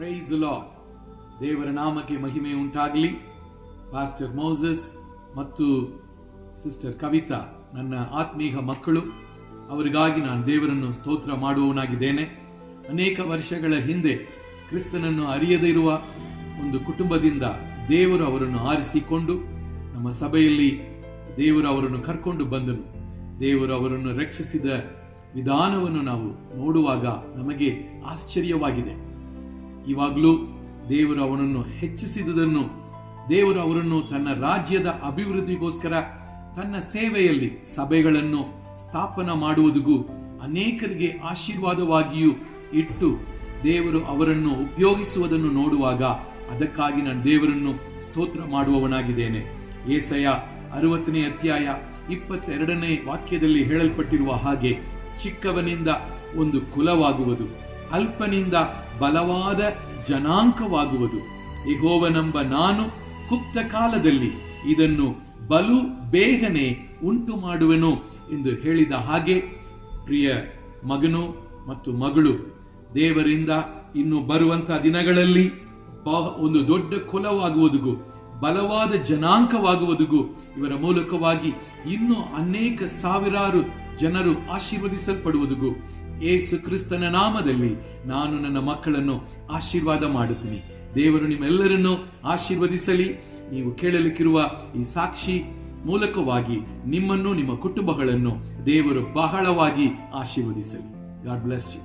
Price the lord. ದೇವರ ನಾಮಕ್ಕೆ ಮಹಿಮೆ ಉಂಟಾಗಲಿ. ಪಾಸ್ಟರ್ ಮೋಸೆಸ್ ಮತ್ತು ಸಿಸ್ಟರ್ ಕವಿತಾ ನನ್ನ ಆತ್ಮೀಯ ಮಕ್ಕಳು. ಅವರಿಗಾಗಿ ನಾನು ದೇವರನ್ನು ಸ್ತೋತ್ರ ಮಾಡುವವನಾಗಿದ್ದೇನೆ. ಅನೇಕ ವರ್ಷಗಳ ಹಿಂದೆ ಕ್ರಿಸ್ತನನ್ನು ಅರಿಯದೇ ಇರುವ ಒಂದು ಕುಟುಂಬದಿಂದ ದೇವರು ಅವರನ್ನು ಆರಿಸಿಕೊಂಡು ನಮ್ಮ ಸಭೆಯಲ್ಲಿ ದೇವರು ಅವರನ್ನು ಕರ್ಕೊಂಡು ಬಂದನು. ದೇವರು ಅವರನ್ನು ರಕ್ಷಿಸಿದ ವಿಧಾನವನ್ನು ನಾವು ನೋಡುವಾಗ ನಮಗೆ ಆಶ್ಚರ್ಯವಾಗಿದೆ. ಇವಾಗಲೂ ದೇವರು ಅವನನ್ನು ಹೆಚ್ಚಿಸಿದುದನ್ನು, ದೇವರು ಅವರನ್ನು ತನ್ನ ರಾಜ್ಯದ ಅಭಿವೃದ್ಧಿಗೋಸ್ಕರ ತನ್ನ ಸೇವೆಯಲ್ಲಿ ಸಭೆಗಳನ್ನು ಸ್ಥಾಪನೆ ಮಾಡುವುದಕ್ಕೂ ಅನೇಕರಿಗೆ ಆಶೀರ್ವಾದವಾಗಿಯೂ ಇಟ್ಟು ದೇವರು ಅವರನ್ನು ಉಪಯೋಗಿಸುವುದನ್ನು ನೋಡುವಾಗ ಅದಕ್ಕಾಗಿ ನಾನು ದೇವರನ್ನು ಸ್ತೋತ್ರ ಮಾಡುವವನಾಗಿದ್ದೇನೆ. ಯೆಶಾಯ 60ನೇ ಅಧ್ಯಾಯ 22ನೇ ವಾಕ್ಯದಲ್ಲಿ ಹೇಳಲ್ಪಟ್ಟಿರುವ ಹಾಗೆ, ಚಿಕ್ಕವನಿಂದ ಒಂದು ಕುಲವಾಗುವುದು, ಅಲ್ಪನಿಂದ ಬಲವಾದ ಜನಾಂಕವಾಗುವುದು. ಯೆಹೋವನೆಂಬ ನಾನು ಗುಪ್ತ ಕಾಲದಲ್ಲಿ ಇದನ್ನು ಬಲು ಬೇಗನೆ ಉಂಟು ಮಾಡುವೆನು ಎಂದು ಹೇಳಿದ ಹಾಗೆ, ಪ್ರಿಯ ಮಗನು ಮತ್ತು ಮಗಳು, ದೇವರಿಂದ ಇನ್ನು ಬರುವಂತಹ ದಿನಗಳಲ್ಲಿ ಒಂದು ದೊಡ್ಡ ಕುಲವಾಗುವುದಕ್ಕೂ ಬಲವಾದ ಜನಾಂಕವಾಗುವುದಕ್ಕೂ ಇವರ ಮೂಲಕವಾಗಿ ಇನ್ನೂ ಅನೇಕ ಸಾವಿರಾರು ಜನರು ಆಶೀರ್ವದಿಸಲ್ಪಡುವುದಕ್ಕೂ ಯೇಸು ಕ್ರಿಸ್ತನ ನಾಮದಲ್ಲಿ ನಾನು ನನ್ನ ಮಕ್ಕಳನ್ನು ಆಶೀರ್ವಾದ ಮಾಡುತ್ತೀನಿ. ದೇವರು ನಿಮ್ಮೆಲ್ಲರನ್ನು ಆಶೀರ್ವದಿಸಲಿ. ನೀವು ಕೇಳಲಿಕ್ಕಿರುವ ಈ ಸಾಕ್ಷಿ ಮೂಲಕವಾಗಿ ನಿಮ್ಮನ್ನು, ನಿಮ್ಮ ಕುಟುಂಬಗಳನ್ನು ದೇವರು ಬಹಳವಾಗಿ ಆಶೀರ್ವದಿಸಲಿ. God bless you.